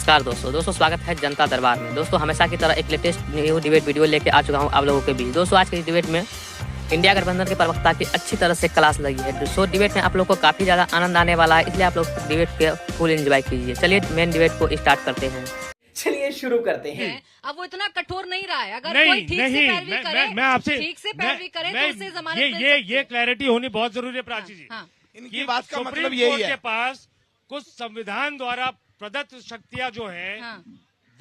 नमस्कार दोस्तों स्वागत है जनता दरबार में। दोस्तों हमेशा की तरह एक लेटेस्ट न्यू डिबेट वीडियो लेके आ चुका हूं आप लोगों के बीच। दोस्तों आज के डिबेट में इंडिया गठबंधन के प्रवक्ता की अच्छी तरह से क्लास लगी है। सो डिबेट में आप लोग को काफी ज्यादा आनंद आने वाला है, इसलिए आप लोग डिबेट के फुल एंजॉय कीजिए। चलिए मेन डिबेट को स्टार्ट करते हैं। चलिए शुरू करते हैं। अब वो इतना कठोर नहीं रहा है। अगर नहीं, कोई ठीक से पैरवी करे, मैं आपसे ठीक से पैरवी करे तो उसे जमानत मिल सकती है। ये क्लैरिटी होनी बहुत जरूरी है प्राची जी। हाँ। इनकी बात का मतलब सुप्रीम यही कोर्ट है। के पास कुछ संविधान द्वारा प्रदत्त शक्तियां जो है हाँ।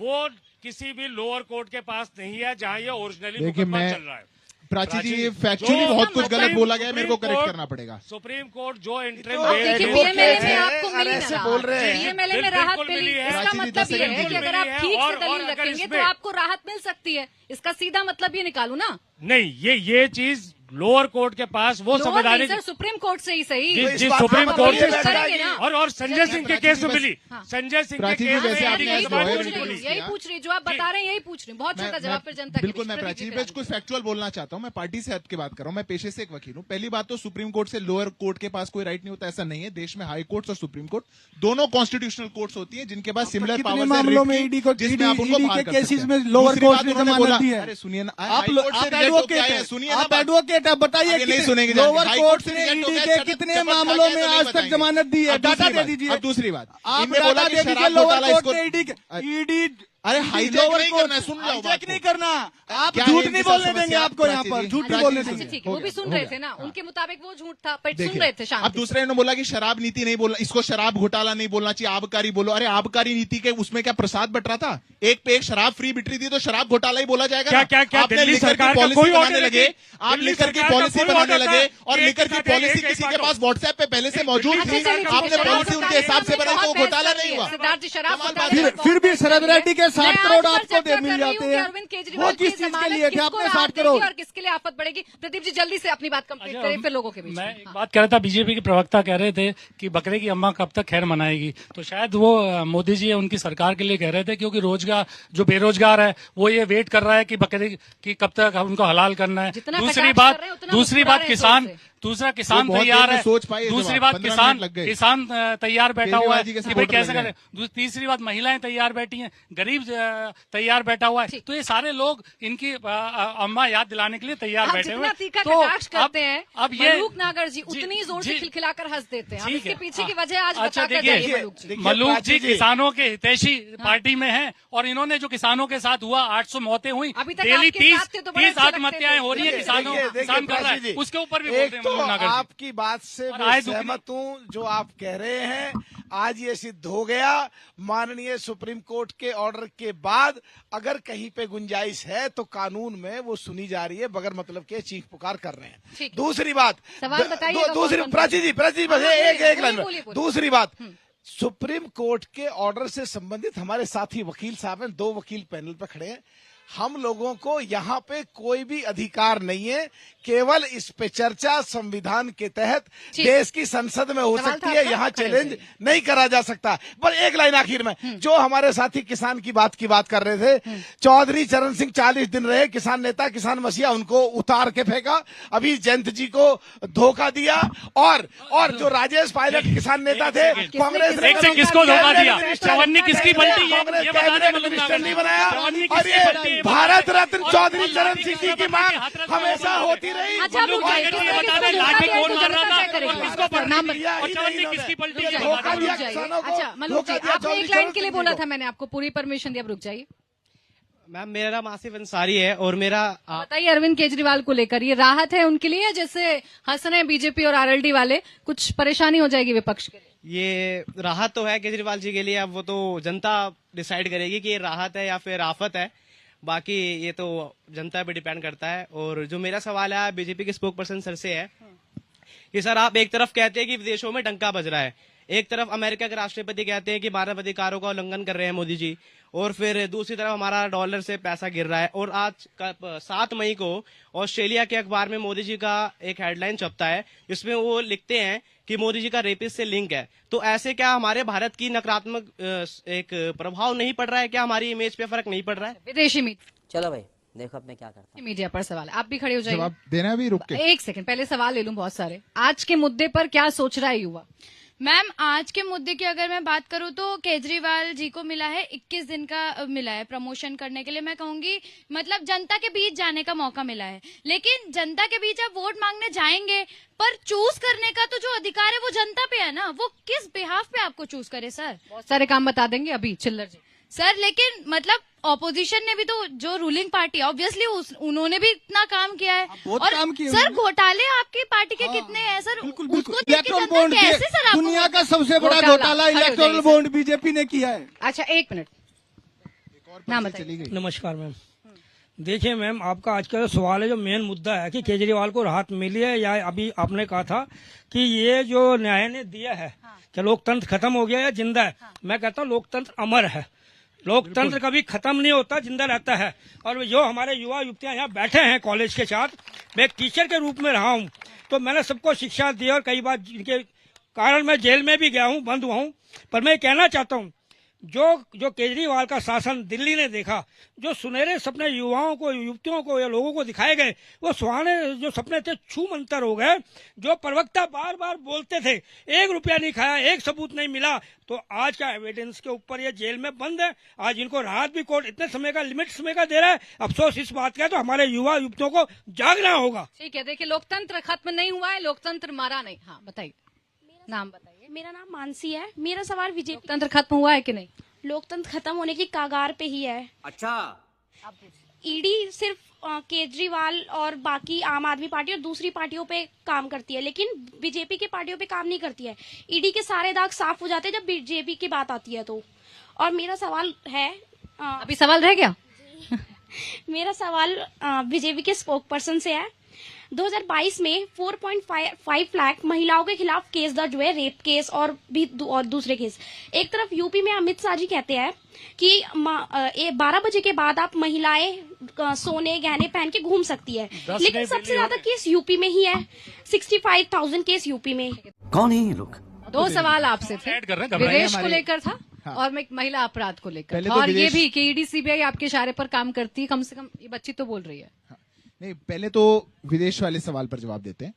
वो किसी भी लोअर कोर्ट के पास नहीं है, जहां ये ओरिजिनली देखिए मैं चल रहा है। प्राची जी जो फैक्चुअली बहुत कुछ गलत बोला गया है, मेरे को सुप्रीम करेक्ट कोर्ट- करना पड़ेगा। सुप्रीम कोर्ट जो इंटरिम देखिए पीएमएलए में आपको मिली ऐसे ना बोल रहे हैं। पीएमएलए में राहत बिल्कुल मिली। मिली है। इसका प्राची जी, मतलब 10 ये सेकंड है कि अगर आप मिली है ठीक से और दलील अगर रखेंगे इसमें- तो आपको राहत मिल सकती है। इसका सीधा मतलब ये निकालू ना। नहीं, ये चीज लोअर कोर्ट के पास वो संवैधानिक सर सुप्रीम कोर्ट से ही सही। जी, तो इस जी, बात सुप्रीम पर कोर्ट ये से लगता है करेंगे ना। और संजय सिंह के केस में मिली। हाँ। संजय सिंह के प्राची जी, केस वैसे में आपने यही आज पूछ लॉयर रही हूँ, पुलिस यही किया। पूछ रही हूँ जो आप बता रहे हैं, यही पूछ रही हूँ। बहुत छोटा जवाब फिर जनता बिल्कुल मैं प्राची जी कुछ फैक्चुअल बोलना चाहता हूँ। मैं पार्टी से हट के बात कर रहा हूँ, मैं पेशे से एक वकील हूँ। पहली बात तो सुप्रीम कोर्ट से लोअर कोर्ट के पास कोई राइट नहीं होता, ऐसा नहीं है। देश में हाई कोर्ट और सुप्रीम कोर्ट दोनों कॉन्स्टिट्यूशनल कोर्ट्स होती है जिनके पास सिमिलर पावर मामलों में ईडी को जिसमें आप उनको बाहर कर केसेस सकते में हैं। लोअर दूसरी कोर्ट बात ने उन्होंने जमानत बोला- दी है। अरे सुनिए ना, आप हाई कोर्ट से आप रिजेक्ट होके आए एडवोकेट हैं, हैं, सुनिए ना आप बात। एडवोकेट हैं, बताइए आगे नहीं सुनेंगे, लोअर हाई कोर्ट कोर्ट से ने रिजेक्ट हो ईडी गया, के कितने जब मामलों तक में नहीं आज तक बताएंगे। जमानत दी है? अब दूसरी डाटा दे बात- दीजिए। अब दूसरी बात आप इनने बोला डाटा कि दे दीजिए शराब लोअर घोटाला कोर्ट इसको ने ईडी अरे हाईजैक नहीं करना है, सुन लो हाईजैक बात नहीं को। करना। आप क्या झूठ है नहीं इनके बोलने साथ देंगे समस्या? आपको यहाँ पर, प्राची जी, झूठ नहीं प्राची बोलने जी, देंगे। अच्छा ठीक है, हो वो भी गया, सुन हो रहे गया। थे ना। हाँ। उनके मुताबिक वो झूठ था, पर सुन देखिए, रहे थे अब शांति से। दूसरे ने बोला कि शराब नीति नहीं बोलना, इसको शराब घोटाला नहीं बोलना चाहिए, आबकारी बोलो। अरे आबकारी नीति के उसमें क्या प्रसाद बट रहा था? एक पे एक शराब फ्री बिट रही थी तो शराब घोटाला ही बोला जाएगा क्या ना? क्या क्या आपने दिल्ली लिकर की सरकार का पॉलिसी कोई बनाने ऑर्डर लगे, नहीं? आप दिल्ली लिकर की सरकार का पॉलिसी कोई बनाने ऑर्डर लगे था? और एक लिकर की साथ एक- पॉलिसी एक किसी के बात पास व्हाट्सएप पे पहले से मौजूद अच्छा, थी। चलिए, ठीक है, आपने शराब पॉलिसी उनके घोटाले हिसाब से में बनाई तो बहुत घोटाला बहस नहीं कर हुआ। ली है। सिद्धार्थ जी, शराब कमाल घोटाले बात है। में फिर भी बहुत शरद बहस रेड्डी के कर 60 रही है। करोड़ मैं आज आपको चर्चा मिल कर रही जाते हूँ कि हैं। अरविंद वो केजरीवाल किस की चीज के जमानत लिए थे? किसको आपने राहत 60 देगी करोड़ और किसके लिए आफत पड़ेगी। प्रदीप जी जल्दी से अपनी बात कंप्लीट अच्छा, करें फिर लोगों के बीच मैं में। एक हाँ। बात कह रहा था, बीजेपी के प्रवक्ता कह रहे थे कि बकरे की अम्मा कब तक खैर मनाएगी। तो शायद वो मोदी जी उनकी सरकार के लिए कह रहे थे, क्योंकि रोजगार जो बेरोजगार है वो ये वेट कर रहा है कि बकरे की कब तक उनको हलाल करना है। जितना दूसरी कटाक्ष बात कर रहे हैं, उतना दूसरी मुस्कुरा बात रहे हैं किसान जोर से। दूसरा किसान वो बहुत तैयार देर में है। सोच पाए ये दूसरी जवाब, बात 15 किसान मिनट लग गए। किसान तैयार बैठा हुआ केजरीवाल है जी के कि भाई सपोर्ट कैसे में लगे। करें। तीसरी बात महिलाएं तैयार बैठी हैं, गरीब तैयार बैठा हुआ है। तो ये सारे लोग इनकी अम्मा याद दिलाने के लिए तैयार आप बैठे हुए जितना हैं। तीखा तो कटाक्ष करते हैं, अब ये मलूक नागर जी उतनी जोर से जी, खिलखिलाकर हंस देते हैं। अब ठीक इसके है। पीछे की हाँ। वजह आज अच्छा, बताकर देखिए, जाइए मलूक जी। मलूक प्राची जी जी। किसानों के हितैषी पार्टी में हैं और इन्होंने जो किसानों के साथ हुआ 800 मौतें हुई, अभी तक डेली आपके साथ थे तो बड़े 30 अच्छे लगते आत्महत्याएं थे। हो रही है देखिए, किसानों देखिए, किसान कर रहा प्राची है, जी, उसके ऊपर भी बोलते एक हैं तो मलूक नागर जी। आपकी बात से और मैं आए दुखी- सहमत हूँ जो आप कह रहे हैं। आज ये सिद्ध हो गया, माननीय सुप्रीम कोर्ट के ऑर्डर के बाद अगर कहीं पे गुंजाइश है तो कानून में वो सुनी जा रही है, बगैर मतलब के चीख पुकार कर रहे हैं। ठीक है। दूसरी बात, सवाल बताइएगा दूसरी कौन-कौन प्राची जी बस हाँ, एक लाइन बोलिए, में। बोलिए। दूसरी बात, सुप्रीम कोर्ट के ऑर्डर से संबंधित हमारे साथी वकील साहब हैं, 2 वकील पैनल पे खड़े हैं। हम लोगों को यहाँ पे कोई भी अधिकार नहीं है, केवल इस पे चर्चा संविधान के तहत ठीक। देश की संसद में हो सवाल सकती था है, आपका? यहाँ खड़े चैलेंज होइए। नहीं करा जा सकता। पर एक लाइन आखिर में, जो हमारे साथी किसान की बात कर रहे थे, चौधरी चरण सिंह 40 दिन रहे किसान नेता, किसान मसीहा, उनको उतार के फेंका। अभी जयंत जी को धोखा दिया और जो राजेश पायलट किसान नेता थे, कांग्रेस ने एक से किसको धोखा दिया? चवन्नी किसकी पलटी है? कांग्रेस ये बता दें कैबिनेट मलूक मिनिस्टर नागर नहीं जी। बनाया। चवन्नी और किसकी पलटी ये है? भारत रत्न और चौधरी लाठी चरण की सिंह जी की बात मांग हाथ रख हमेशा रहा है। होती रही। अच्छा, आप मलूक रुक जाइए, नागर जी, किस ये तरह बता के दें लाठी धोखा कौन दिया मार तो रहा जनता था तय करेगी। और किसको पलटी नाम दी? दिया और ही चवन्नी नहीं किसकी इन्होंने। पलटी है? धोखा रुक दिया जाइए। किसानों को। अच्छा मलूक धोखा जी, दिया आपने चौधरी एक लाइन चरण के लिए सिंह बोला जी था, मैंने आपको पूरी परमिशन दी, अब रुक जाइए। मैम मेरा नाम आसिफ अंसारी है और मेरा बताइए अरविंद केजरीवाल को लेकर ये राहत है उनके लिए, जैसे हंस रहे हैं बीजेपी और आरएलडी वाले, कुछ परेशानी हो जाएगी विपक्ष के लिए? ये राहत तो है केजरीवाल जी के लिए, अब वो तो जनता डिसाइड करेगी कि ये राहत है या फिर आफत है। बाकी ये तो जनता पे डिपेंड करता है। और जो मेरा सवाल है बीजेपी के स्पोक पर्सन सर से है कि सर आप एक तरफ कहते हैं कि विदेशों में डंका बज रहा है, एक तरफ अमेरिका के राष्ट्रपति कहते हैं कि मानव अधिकारों का उल्लंघन कर रहे हैं मोदी जी, और फिर दूसरी तरफ हमारा डॉलर से पैसा गिर रहा है। और आज 7 मई को ऑस्ट्रेलिया के अखबार में मोदी जी का एक हेडलाइन छपता है जिसमें वो लिखते हैं कि मोदी जी का रेपिस्ट से लिंक है। तो ऐसे क्या हमारे भारत की नकारात्मक एक प्रभाव नहीं पड़ रहा है? क्या हमारी इमेज पे फर्क नहीं पड़ रहा है? विदेशी चलो भाई देखो अब मैं क्या करता हूँ। मीडिया पर सवाल है, आप भी खड़े हो जाइए। जवाब देना भी रुक के। एक सेकंड पहले सवाल ले लूं बहुत सारे। आज के मुद्दे पर क्या सोच रहा है युवा? मैम आज के मुद्दे की अगर मैं बात करूं तो केजरीवाल जी को मिला है 21 दिन का मिला है प्रमोशन करने के लिए। मैं कहूंगी मतलब जनता के बीच जाने का मौका मिला है, लेकिन जनता के बीच आप वोट मांगने जाएंगे पर चूज करने का तो जो अधिकार है वो जनता पे है ना, वो किस बिहाफ पे आपको चूज करे सर। बहुत सारे काम बता देंगे अभी चिल्लर जी। सर लेकिन मतलब ऑपोजिशन ने भी तो, जो रूलिंग पार्टी ऑब्वियसली उन्होंने भी इतना काम किया है। बहुत और काम किए सर उन्होंने। घोटाले आपकी पार्टी के कितने हैं सर, बिल्कुल उसको बिल्कुल। देख के इलेक्ट्रल जनता बॉन्ड कैसे सर आपको दुनिया का सबसे बड़ा घोटाला खड़े हो इलेक्टोरल जाइए बॉन्ड बीजेपी ने किया है। अच्छा एक मिनट, नाम बताइए। नमस्कार मैम। देखिए मैम, आपका आज का जो सवाल है, जो मेन मुद्दा है कि केजरीवाल को राहत मिली है या अभी आपने कहा था कि ये जो न्याय ने दिया है कि लोकतंत्र खत्म हो गया या जिंदा है। मैं कहता हूँ लोकतंत्र अमर है, लोकतंत्र कभी खत्म नहीं होता, जिंदा रहता है। और जो हमारे युवा युवतियां यहाँ बैठे हैं कॉलेज के साथ, मैं एक टीचर के रूप में रहा हूँ, तो मैंने सबको शिक्षा दी और कई बार जिनके कारण मैं जेल में भी गया हूँ, बंद हुआ हूँ। पर मैं कहना चाहता हूँ जो केजरीवाल का शासन दिल्ली ने देखा, जो सुनहरे सपने युवाओं को, युवतियों को या लोगों को दिखाए गए, वो सुहाने जो सपने थे छू मंतर हो गए। जो प्रवक्ता बार बार बोलते थे 1 रुपया नहीं खाया, 1 सबूत नहीं मिला, तो आज का एविडेंस के ऊपर ये जेल में बंद है। आज इनको राहत भी कोर्ट इतने समय का, लिमिट समय का दे रहा है। अफसोस इस बात का है, तो हमारे युवा युवतियों को जागना होगा। ठीक है, देखिए लोकतंत्र खत्म नहीं हुआ है, लोकतंत्र मारा नहीं। हाँ बताइए, नाम बताइए। मेरा नाम मानसी है। मेरा सवाल बीजेपी, लोकतंत्र खत्म हुआ है कि नहीं? लोकतंत्र खत्म होने की कगार पे ही है। अच्छा, ईडी सिर्फ केजरीवाल और बाकी आम आदमी पार्टी और दूसरी पार्टियों पे काम करती है, लेकिन बीजेपी की पार्टियों पे काम नहीं करती है। ईडी के सारे दाग साफ हो जाते हैं जब बीजेपी की बात आती है तो। और मेरा सवाल है, अभी सवाल रह गया? मेरा सवाल बीजेपी के स्पोक पर्सन से है। 2022 में 4.5 लाख महिलाओं के खिलाफ केस दर्ज हुए, रेप केस और भी और दूसरे केस। एक तरफ यूपी में अमित शाह जी कहते हैं कि 12 बजे के बाद आप महिलाएं सोने गहने पहन के घूम सकती है, लेकिन सबसे ज्यादा केस यूपी में ही है। 65,000 केस यूपी में। कौन है ये लोग? 2 सवाल आपसे थे, ऐड कर रहे हैं, घबराइए विदेश को हमारे- लेकर था हाँ। और मैं महिला अपराध को लेकर पहले था, तो और ये विदेश- भी कि ईडी सीबीआई आपके इशारे पर काम करती है। कम से कम ये बच्ची तो बोल रही है। नहीं, पहले तो विदेश वाले सवाल पर जवाब देते हैं।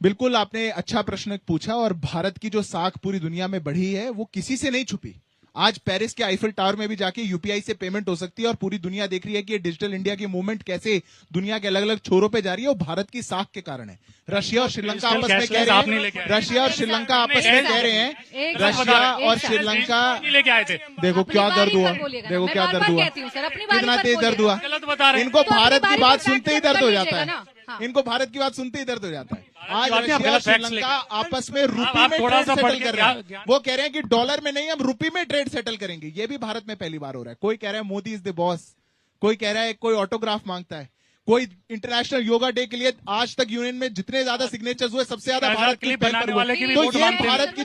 बिल्कुल आपने अच्छा प्रश्न पूछा, और भारत की जो साख पूरी दुनिया में बढ़ी है वो किसी से नहीं छुपी। आज पेरिस के आईफिल टावर में भी जाके यूपीआई से पेमेंट हो सकती है, और पूरी दुनिया देख रही है कि ये डिजिटल इंडिया की मूवमेंट कैसे दुनिया के अलग अलग छोरों पे जा रही है, वो भारत की साख के कारण है। रशिया और श्रीलंका आपस में कह आप नहीं रहे लेके हैं, आए। रशिया और श्रीलंका आपस में कह रहे हैं, एक रशिया एक और साथ- श्रीलंका, नहीं लेके आए थे। देखो अपनी क्या बारी दर्द हुआ, पर बोलिएगा ना। देखो मैं क्या बार-बार दर्द हुआ, कहती हूँ सर, अपनी बारी कितना पर तेज दर्द हुआ। गलत बता रहे हैं। इनको तो अपनी भारत की बारी बात पर सुनते ही बैठ कर दर्द हो कर जाता लीजिएगा है। ना। हाँ। इनको भारत की बात सुनते ही दर्द हो जाता है। आज बात नहीं, आप रशिया और गलत facts श्रीलंका लेके- आपस में रुपी आप में थोड़ा ट्रेड सा पढ़ सेटल के कर रहे हैं। ज्ञान- वो कह रहे हैं कि डॉलर में नहीं, हम रुपी में ट्रेड सेटल करेंगे। ये भी भारत में पहली बार हो रहा है। कोई कह रहा है मोदी इज द बॉस, कोई कह रहा है, कोई ऑटोग्राफ मांगता है, कोई इंटरनेशनल योगा डे के लिए आज तक यूनियन में जितने ज्यादा सिग्नेचर्स हुए सबसे ज्यादा भारत की क्लिप पहल बनाने पर हुए। वाले की भी तो वोट ये मांगते हैं। भारत की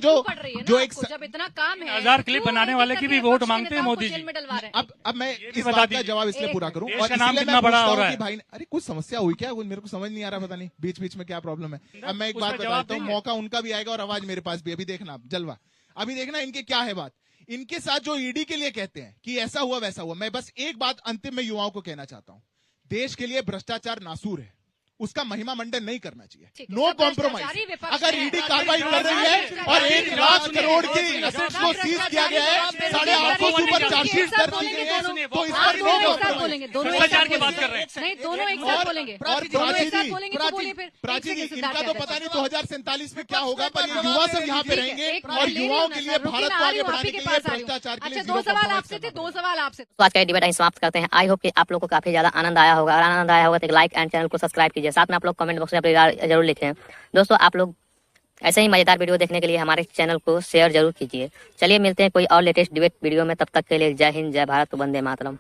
जो एक जब इतना काम है, 1000 क्लिप क्यों बनाने इतनी वाले की भी तकलीफ वोट पक्ष के मांगते हैं नेताओं को मोदी जेल जी। में डलवा रहे हैं। अब मैं भी इस बता बात का दीजिए। जवाब इसलिए एक पूरा मिनट। करूं, देश और का नाम इसलिए कितना मैं बड़ा पूछता हो हूं रहा कि है। भाई, अरे कुछ समस्या हुई क्या? कुछ मेरे को समझ नहीं आ रहा, पता नहीं बीच बीच में क्या प्रॉब्लम है। अब मैं एक उसमें बात जवाब बताता हूँ, देंगे। मौका उनका भी आएगा और आवाज मेरे पास भी। अभी देखना आप जलवा, अभी देखना इनके क्या है बात। इनके साथ जो ईडी के लिए कहते हैं कि ऐसा हुआ वैसा हुआ, मैं बस एक बात अंतिम में युवाओं को कहना चाहता हूं। देश के लिए भ्रष्टाचार नासूर है, उसका महिमा मंडन नहीं करना चाहिए। ठीक है, नो सब कॉम्प्रोमाइज। भ्रष्टाचारी विपक्ष अगर है। ईडी कार्रवाई कर रही है और 1 लाख करोड़ की एसेट्स को सीज किया गया है, 850 से ऊपर चार्जशीट दर्ज की गई है, तो इस आप पर दोनों नो एक साथ बोलेंगे, दोनों एक भ्रष्टाचार साथ की बात बोलेंगे। कर रहे हैं। नहीं, दोनों एक साथ बोलेंगे। और दोनों एक साथ प्राची बोलेंगे जी, तो बोलिए फिर। प्राची एक जी, सेकंड, इनका सिद्धार्थ तो यादव। पता नहीं 2047 में क्या होगा, पर ये युवा सब यहाँ पे ठीक है, रहेंगे एक और ले युवाओं लो के ना लिए सर, भारत रुकिए, को आ आगे रही हूँ, बढ़ाने आप ही के के लिए पास आ रही हूँ। भ्रष्टाचार के लिए अच्छा, zero 2 सवाल compromise आपसे थे, करना 2 सवाल आपसे। तो आज का ये डिबेट અહીં समाप्त करते हैं। आई होप कि आप लोगों को काफी ज्यादा आनंद आया होगा। अगर आनंद आया होगा तो एक लाइक एंड चैनल को सब्सक्राइब कीजिए। साथ में आप लोग कमेंट बॉक्स में अपनी राय जरूर लिखें। दोस्तों, आप लोग ऐसे ही मजेदार वीडियो देखने के लिए हमारे चैनल को शेयर जरूर कीजिए। चलिए मिलते हैं कोई और लेटेस्ट डिबेट वीडियो में, तब तक के लिए जय हिंद, जय भारत, वंदे मातरम।